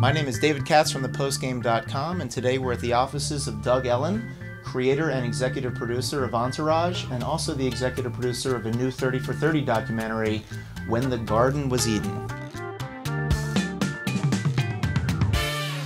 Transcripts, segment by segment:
My name is David Katz from thepostgame.com, and today we're at the offices of Doug Ellin, creator and executive producer of Entourage, and also the executive producer of a new 30 for 30 documentary, When the Garden Was Eden.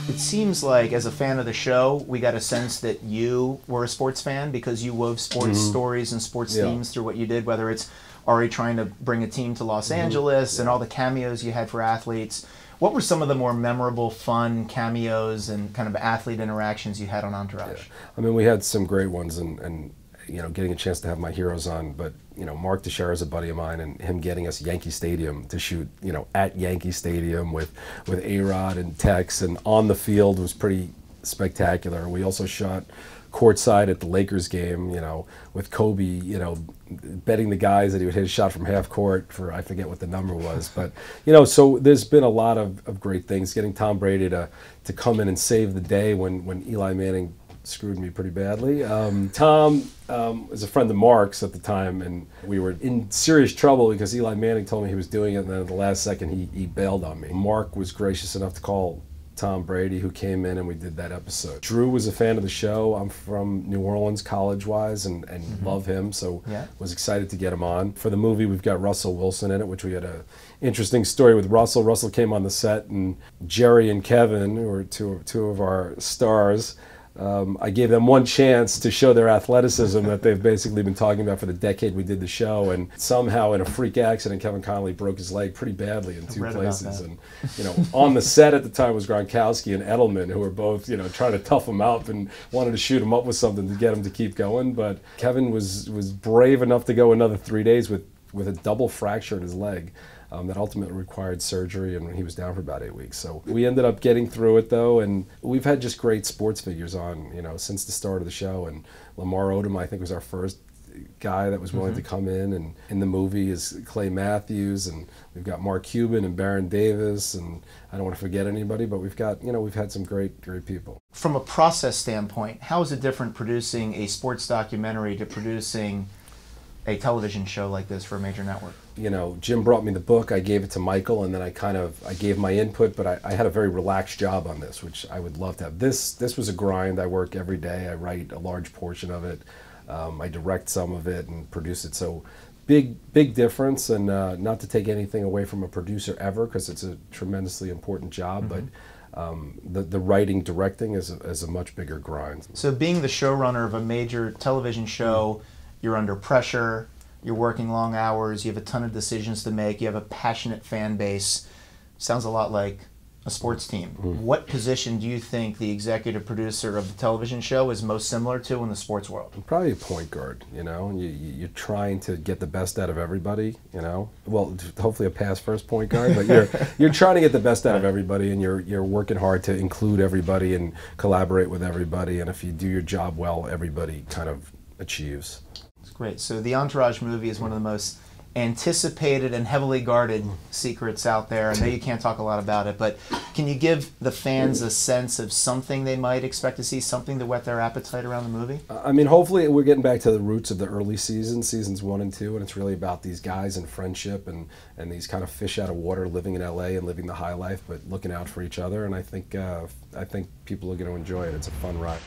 It seems like, as a fan of the show, we got a sense that you were a sports fan because you wove sports stories and sports themes through what you did, whether it's already trying to bring a team to Los Angeles and all the cameos you had for athletes. What were some of the more memorable, fun cameos and kind of athlete interactions you had on Entourage? Yeah. I mean, we had some great ones, and you know, getting a chance to have my heroes on. But you know, Mark Teixeira is a buddy of mine, and him getting us Yankee Stadium to shoot, you know, at Yankee Stadium with A-Rod and Tex, and on the field was pretty spectacular. We also shot courtside at the Lakers game, you know, with Kobe, you know, betting the guys that he would hit a shot from half court for, I forget what the number was, but you know, so there's been a lot of great things. Getting Tom Brady to come in and save the day when Eli Manning screwed me pretty badly. Tom was a friend of Mark's at the time, and we were in serious trouble because Eli Manning told me he was doing it, and then at the last second he bailed on me. Mark was gracious enough to call Tom Brady, who came in, and we did that episode. Drew was a fan of the show. I'm from New Orleans college-wise and love him, so was excited to get him on. For the movie, we've got Russell Wilson in it, which we had a interesting story with Russell. Russell came on the set, and Jerry and Kevin, who are two of our stars, I gave them one chance to show their athleticism that they've basically been talking about for the decade we did the show, and somehow in a freak accident Kevin Connolly broke his leg pretty badly in two places. And you know, on the set at the time was Gronkowski and Edelman, who were both, you know, trying to tough him up and wanted to shoot him up with something to get him to keep going. But Kevin was brave enough to go another 3 days with a double fracture in his leg. That ultimately required surgery, and he was down for about 8 weeks. So we ended up getting through it, though, and we've had just great sports figures on, you know, since the start of the show. And Lamar Odom, I think, was our first guy that was willing to come in, and in the movie is Clay Matthews, and we've got Mark Cuban and Baron Davis, and I don't want to forget anybody, but we've got, you know, we've had some great people. From a process standpoint, how is it different producing a sports documentary to producing a television show like this for a major network? You know, Jim brought me the book, I gave it to Michael, and then I gave my input, but I had a very relaxed job on this, which I would love to have. This was a grind. I work every day. I write a large portion of it. I direct some of it and produce it. So big difference, and not to take anything away from a producer ever, because it's a tremendously important job, but the writing, directing is a much bigger grind. So being the showrunner of a major television show, you're under pressure, you're working long hours, you have a ton of decisions to make, you have a passionate fan base. Sounds a lot like a sports team. What position do you think the executive producer of the television show is most similar to in the sports world? Probably a point guard, you know. You're trying to get the best out of everybody, you know. Well, hopefully a pass first point guard, but you're trying to get the best out of everybody, and you're working hard to include everybody and collaborate with everybody, and if you do your job well, everybody kind of achieves. Great. So the Entourage movie is one of the most anticipated and heavily guarded secrets out there. I know you can't talk a lot about it, but can you give the fans a sense of something they might expect to see, something to whet their appetite around the movie? I mean, hopefully we're getting back to the roots of the early seasons 1 and 2, and it's really about these guys and friendship and these kind of fish out of water living in LA and living the high life, but looking out for each other. And I think people are going to enjoy it. It's a fun ride.